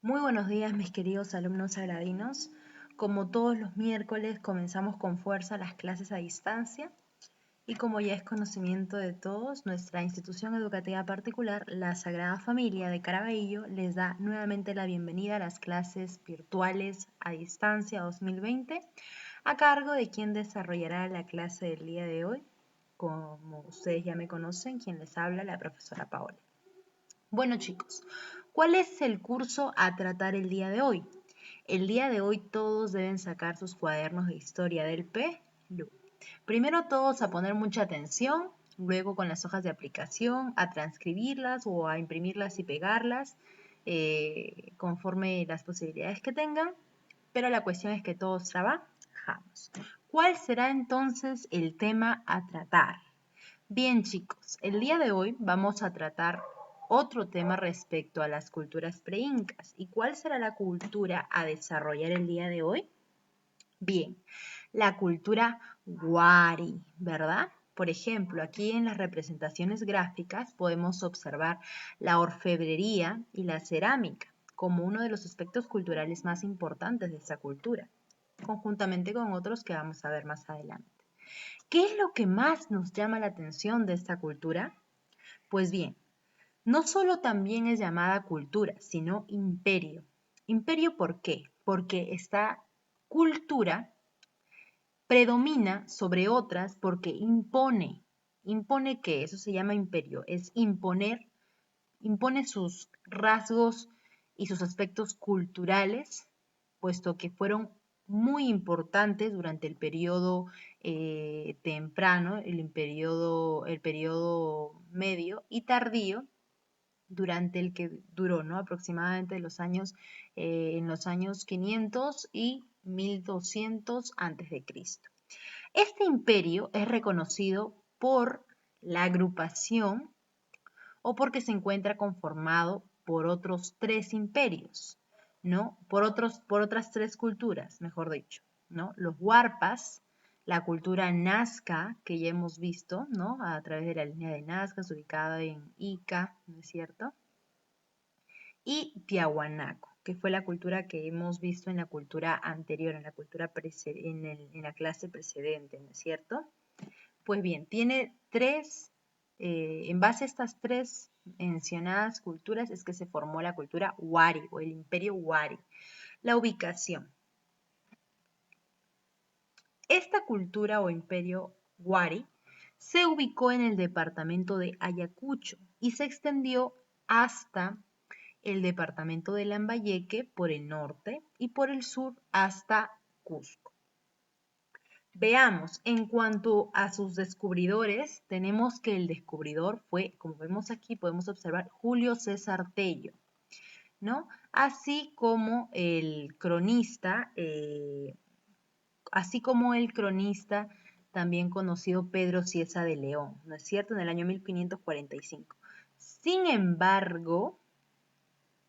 Muy buenos días, mis queridos alumnos sagradinos. Como todos los miércoles, comenzamos con fuerza las clases a distancia y como ya es conocimiento de todos, nuestra institución educativa particular, la Sagrada Familia de Caraballo, les da nuevamente la bienvenida a las clases virtuales a distancia 2020, a cargo de quien desarrollará la clase del día de hoy. Como ustedes ya me conocen, quien les habla, la profesora Paola. Bueno chicos, ¿cuál es el curso a tratar el día de hoy? El día de hoy todos deben sacar sus cuadernos de historia del Perú. Primero todos a poner mucha atención, luego con las hojas de aplicación a transcribirlas o a imprimirlas y pegarlas conforme las posibilidades que tengan, pero la cuestión es que todos trabajamos. ¿Cuál será entonces el tema a tratar? Bien chicos, el día de hoy vamos a tratar otro tema respecto a las culturas preincas. ¿Y cuál será la cultura a desarrollar el día de hoy? Bien, la cultura Wari, ¿verdad? Por ejemplo, aquí en las representaciones gráficas podemos observar la orfebrería y la cerámica como uno de los aspectos culturales más importantes de esta cultura, conjuntamente con otros que vamos a ver más adelante. ¿Qué es lo que más nos llama la atención de esta cultura? Pues bien, no solo también es llamada cultura, sino imperio. ¿Imperio por qué? Porque esta cultura predomina sobre otras porque impone. ¿Impone qué? Eso se llama imperio. Es imponer, impone sus rasgos y sus aspectos culturales, puesto que fueron muy importantes durante el periodo temprano, el periodo medio y tardío, durante el que duró, ¿no? Aproximadamente en los años 500 y 1200 antes de Cristo. Este imperio es reconocido por la agrupación o porque se encuentra conformado por otros tres imperios, ¿no? Por otras tres culturas, mejor dicho, ¿no? Los Huarpas, la cultura Nazca, que ya hemos visto, ¿no? A través de la línea de Nazca, ubicada en Ica, ¿no es cierto? Y Tiahuanaco, que fue la cultura que hemos visto en la cultura anterior, en la cultura en la clase precedente, ¿no es cierto? Pues bien, tiene en base a estas tres mencionadas culturas es que se formó la cultura Wari o el imperio Wari. La ubicación. Esta cultura o imperio Wari se ubicó en el departamento de Ayacucho y se extendió hasta el departamento de Lambayeque por el norte y por el sur hasta Cusco. Veamos, en cuanto a sus descubridores, tenemos que el descubridor fue, como vemos aquí, podemos observar Julio César Tello, ¿no? Así como el cronista también conocido Pedro Cieza de León, ¿no es cierto? En el año 1545. Sin embargo,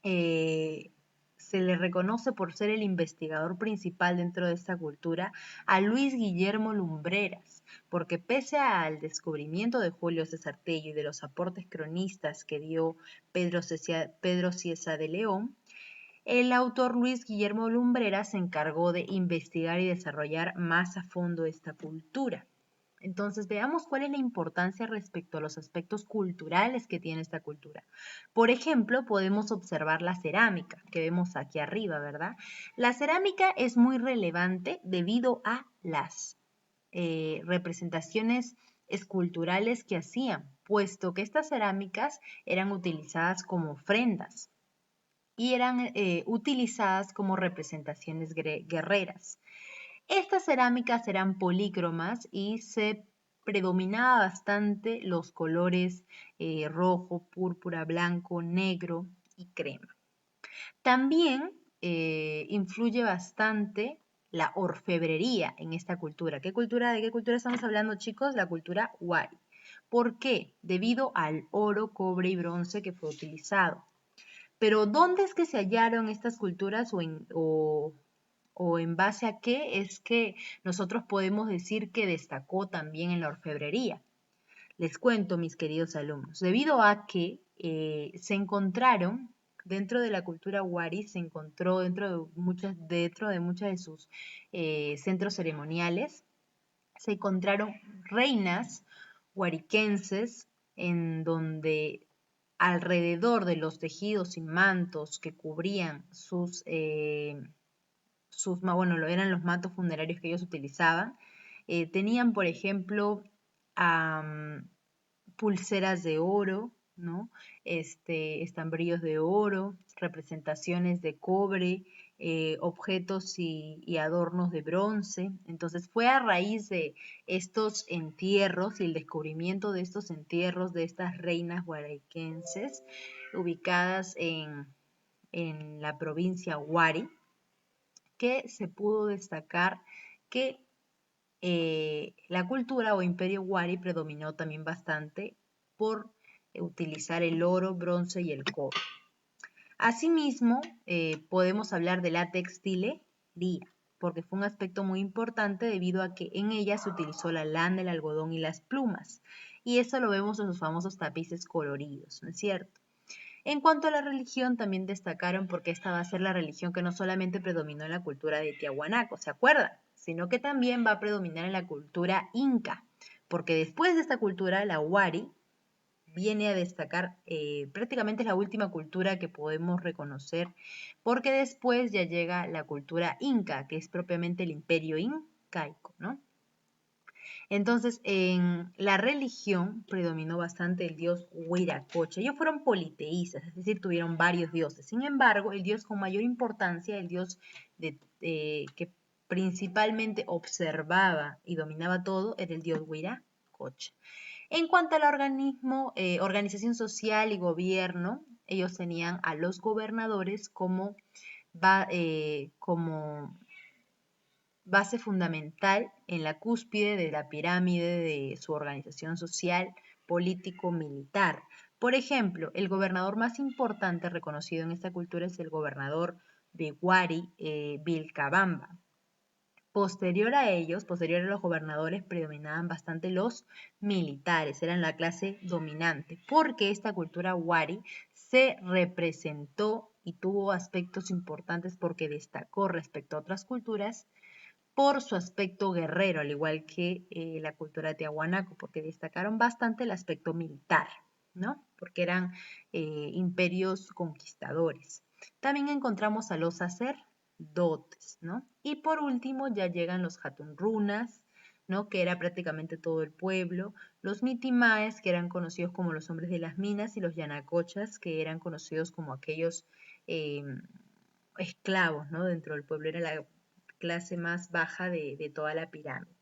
se le reconoce por ser el investigador principal dentro de esta cultura a Luis Guillermo Lumbreras, porque pese al descubrimiento de Julio César Tello y de los aportes cronistas que dio Pedro Cieza de León, el autor Luis Guillermo Lumbreras se encargó de investigar y desarrollar más a fondo esta cultura. Entonces, veamos cuál es la importancia respecto a los aspectos culturales que tiene esta cultura. Por ejemplo, podemos observar la cerámica, que vemos aquí arriba, ¿verdad? La cerámica es muy relevante debido a las representaciones esculturales que hacían, puesto que estas cerámicas eran utilizadas como ofrendas y eran utilizadas como representaciones guerreras. Estas cerámicas eran polícromas y se predominaba bastante los colores rojo, púrpura, blanco, negro y crema. También influye bastante la orfebrería en esta cultura. ¿De qué cultura estamos hablando, chicos? La cultura Wari. ¿Por qué? Debido al oro, cobre y bronce que fue utilizado. Pero ¿dónde es que se hallaron estas culturas o en base a qué es que nosotros podemos decir que destacó también en la orfebrería? Les cuento, mis queridos alumnos, debido a que se encontraron Dentro de la cultura wari se encontró dentro de muchas de sus centros ceremoniales, se encontraron reinas huariquenses en donde alrededor de los tejidos y mantos que cubrían bueno, eran los mantos funerarios que ellos utilizaban, tenían, por ejemplo, pulseras de oro, ¿no? Estambrillos de oro, representaciones de cobre, objetos y adornos de bronce. Entonces fue a raíz de estos entierros y el descubrimiento de estos entierros de estas reinas huariquenses ubicadas en la provincia Huari, que se pudo destacar que la cultura o imperio Wari predominó también bastante por utilizar el oro, bronce y el cobre. Asimismo, podemos hablar de la textilería, porque fue un aspecto muy importante debido a que en ella se utilizó la lana, el algodón y las plumas. Y eso lo vemos en los famosos tapices coloridos, ¿no es cierto? En cuanto a la religión, también destacaron porque esta va a ser la religión que no solamente predominó en la cultura de Tiahuanaco, ¿se acuerdan? Sino que también va a predominar en la cultura inca, porque después de esta cultura, la Wari viene a destacar, prácticamente es la última cultura que podemos reconocer, porque después ya llega la cultura inca, que es propiamente el imperio incaico, ¿no? Entonces, en la religión predominó bastante el dios Huiracocha. Ellos fueron politeístas, es decir, tuvieron varios dioses. Sin embargo, el dios con mayor importancia, el dios que principalmente observaba y dominaba todo, era el dios Huiracocha. En cuanto al organización social y gobierno, ellos tenían a los gobernadores como base fundamental en la cúspide de la pirámide de su organización social, político-militar. Por ejemplo, el gobernador más importante reconocido en esta cultura es el gobernador de Huari, Vilcabamba. Posterior a los gobernadores, predominaban bastante los militares, eran la clase dominante, porque esta cultura Huari se representó y tuvo aspectos importantes porque destacó respecto a otras culturas por su aspecto guerrero, al igual que la cultura de Tiahuanaco, porque destacaron bastante el aspecto militar, ¿no? Porque eran imperios conquistadores. También encontramos a los sacerdotes, ¿no? Y por último ya llegan los Hatunrunas, ¿no? Que era prácticamente todo el pueblo, los Mitimaes, que eran conocidos como los hombres de las minas, y los Yanacochas, que eran conocidos como aquellos esclavos, ¿no? Dentro del pueblo era la clase más baja de toda la pirámide.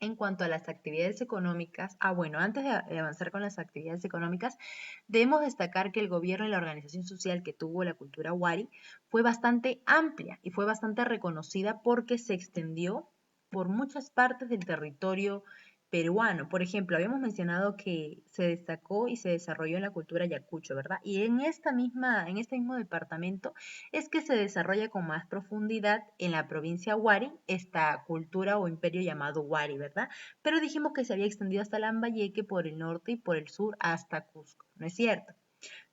En cuanto a las actividades económicas, bueno, antes de avanzar con las actividades económicas, debemos destacar que el gobierno y la organización social que tuvo la cultura Wari fue bastante amplia y fue bastante reconocida porque se extendió por muchas partes del territorio peruano. Por ejemplo, habíamos mencionado que se destacó y se desarrolló en la cultura yacucho, ¿verdad? Y en este mismo departamento es que se desarrolla con más profundidad en la provincia Huari esta cultura o imperio llamado Huari, ¿verdad? Pero dijimos que se había extendido hasta Lambayeque por el norte y por el sur hasta Cusco, ¿no es cierto?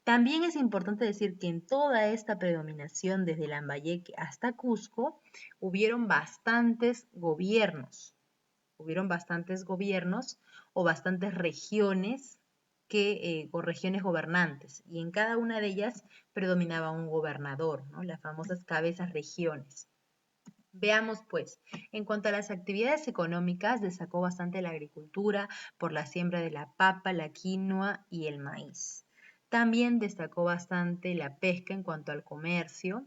También es importante decir que en toda esta predominación desde Lambayeque hasta Cusco hubieron bastantes gobiernos o bastantes regiones o regiones gobernantes, y en cada una de ellas predominaba un gobernador, ¿no? Las famosas cabezas regiones. Veamos pues, en cuanto a las actividades económicas, destacó bastante la agricultura por la siembra de la papa, la quinoa y el maíz. También destacó bastante la pesca en cuanto al comercio,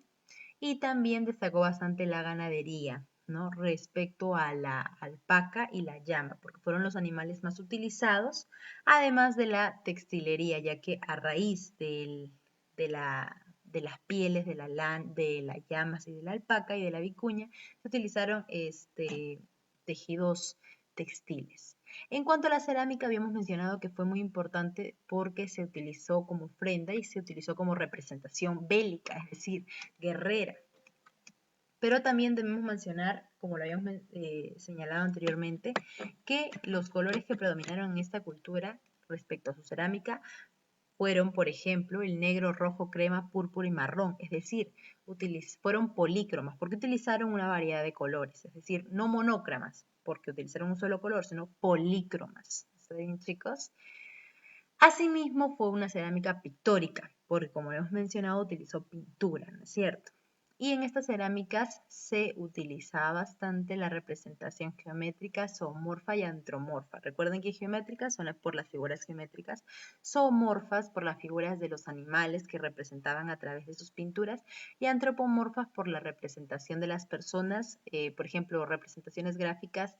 y también destacó bastante la ganadería, ¿no? Respecto a la alpaca y la llama, porque fueron los animales más utilizados, además de la textilería, ya que a raíz de las pieles de las llamas y de la alpaca y de la vicuña, se utilizaron tejidos textiles. En cuanto a la cerámica, habíamos mencionado que fue muy importante porque se utilizó como ofrenda y se utilizó como representación bélica, es decir, guerrera. Pero también debemos mencionar, como lo habíamos señalado anteriormente, que los colores que predominaron en esta cultura respecto a su cerámica fueron, por ejemplo, el negro, rojo, crema, púrpura y marrón, es decir, fueron polícromas, porque utilizaron una variedad de colores, es decir, no monócramas, porque utilizaron un solo color, sino polícromas. ¿Está bien, chicos? Asimismo, fue una cerámica pictórica, porque como hemos mencionado, utilizó pintura, ¿no es cierto? Y en estas cerámicas se utilizaba bastante la representación geométrica, zoomorfa y antropomorfa. Recuerden que geométricas son por las figuras geométricas, zoomorfas por las figuras de los animales que representaban a través de sus pinturas y antropomorfas por la representación de las personas, por ejemplo, representaciones gráficas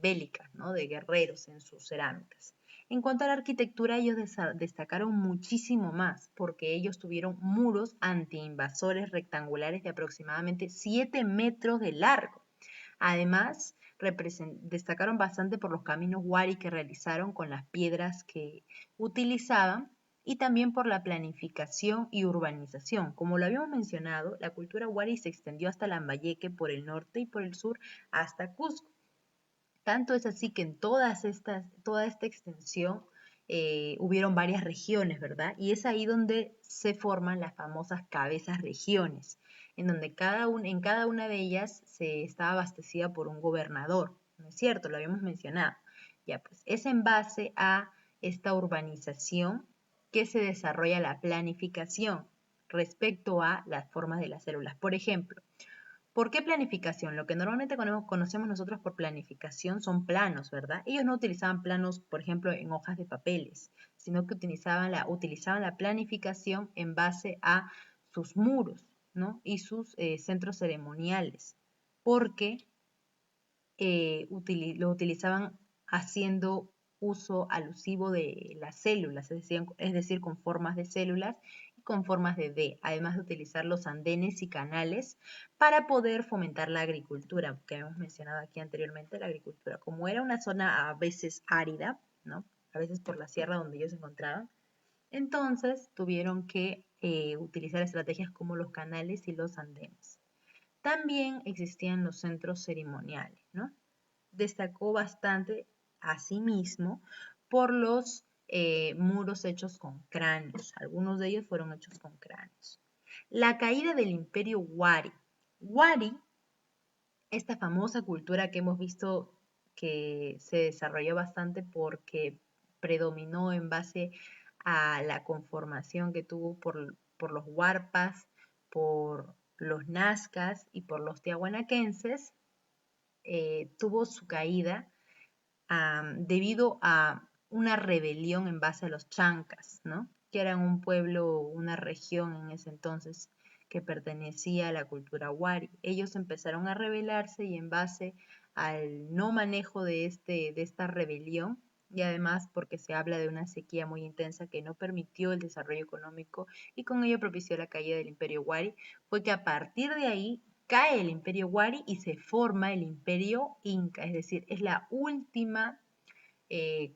bélicas, ¿no? De guerreros en sus cerámicas. En cuanto a la arquitectura, ellos destacaron muchísimo más porque ellos tuvieron muros antiinvasores rectangulares de aproximadamente 7 metros de largo. Además, destacaron bastante por los caminos wari que realizaron con las piedras que utilizaban y también por la planificación y urbanización. Como lo habíamos mencionado, la cultura wari se extendió hasta Lambayeque por el norte y por el sur hasta Cusco. Tanto es así que en toda esta extensión hubieron varias regiones, ¿verdad? Y es ahí donde se forman las famosas cabezas regiones, en donde en cada una de ellas se estaba abastecida por un gobernador, ¿no es cierto? Lo habíamos mencionado. Ya, pues es en base a esta urbanización que se desarrolla la planificación respecto a las formas de las células. Por ejemplo, ¿por qué planificación? Lo que normalmente conocemos nosotros por planificación son planos, ¿verdad? Ellos no utilizaban planos, por ejemplo, en hojas de papeles, sino que utilizaban la planificación en base a sus muros, ¿no? Y sus centros ceremoniales, porque lo utilizaban haciendo uso alusivo de las células, es decir, con formas de células y con formas de D, además de utilizar los andenes y canales para poder fomentar la agricultura, que hemos mencionado aquí anteriormente, la agricultura. Como era una zona a veces árida, ¿no? A veces por la sierra donde ellos se encontraban, entonces tuvieron que utilizar estrategias como los canales y los andenes. También existían los centros ceremoniales, ¿no? Destacó bastante asimismo por los muros hechos con cráneos. Algunos de ellos fueron hechos con cráneos. La caída del imperio Wari. Wari, esta famosa cultura que hemos visto que se desarrolló bastante porque predominó en base a la conformación que tuvo por los huarpas, por los nazcas y por los tiahuanaquenses, tuvo su caída debido a una rebelión en base a los chancas, ¿no? Que eran un pueblo, una región en ese entonces que pertenecía a la cultura wari. Ellos empezaron a rebelarse y en base al no manejo de esta rebelión, y además porque se habla de una sequía muy intensa que no permitió el desarrollo económico y con ello propició la caída del imperio wari, fue que a partir de ahí cae el imperio wari y se forma el imperio inca, es decir, es la última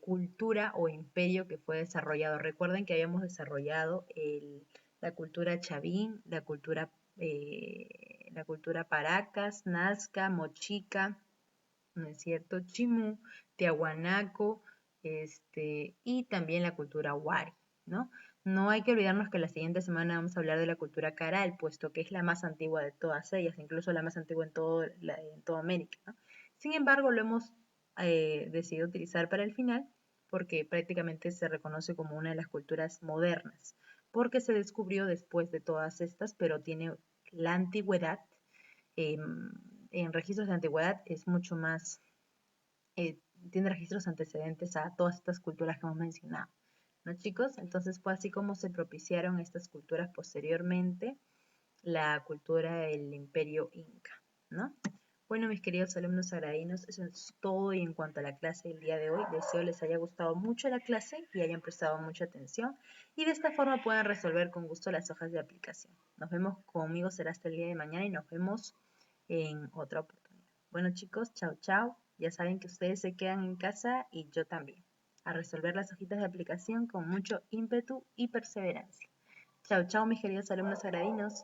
cultura o imperio que fue desarrollado. Recuerden que habíamos desarrollado la cultura chavín, la cultura paracas, nazca, mochica, ¿no es cierto? Chimú, tiahuanaco, y también la cultura wari, ¿no? No hay que olvidarnos que la siguiente semana vamos a hablar de la cultura caral, puesto que es la más antigua de todas ellas, incluso la más antigua en toda América, ¿no? Sin embargo, lo hemos decidido utilizar para el final porque prácticamente se reconoce como una de las culturas modernas, porque se descubrió después de todas estas, pero tiene la antigüedad, eh, en registros de antigüedad es mucho más, eh, tiene registros antecedentes a todas estas culturas que hemos mencionado, ¿no, chicos? Entonces fue así como se propiciaron estas culturas posteriormente, la cultura del imperio inca, ¿no? Bueno, mis queridos alumnos agradinos, eso es todo y en cuanto a la clase del día de hoy. Deseo les haya gustado mucho la clase y hayan prestado mucha atención y de esta forma puedan resolver con gusto las hojas de aplicación. Nos vemos conmigo, será hasta el día de mañana y nos vemos en otra oportunidad. Bueno, chicos, chao, chao. Ya saben que ustedes se quedan en casa y yo también, a resolver las hojitas de aplicación con mucho ímpetu y perseverancia. Chao, chao, mis queridos alumnos agradinos.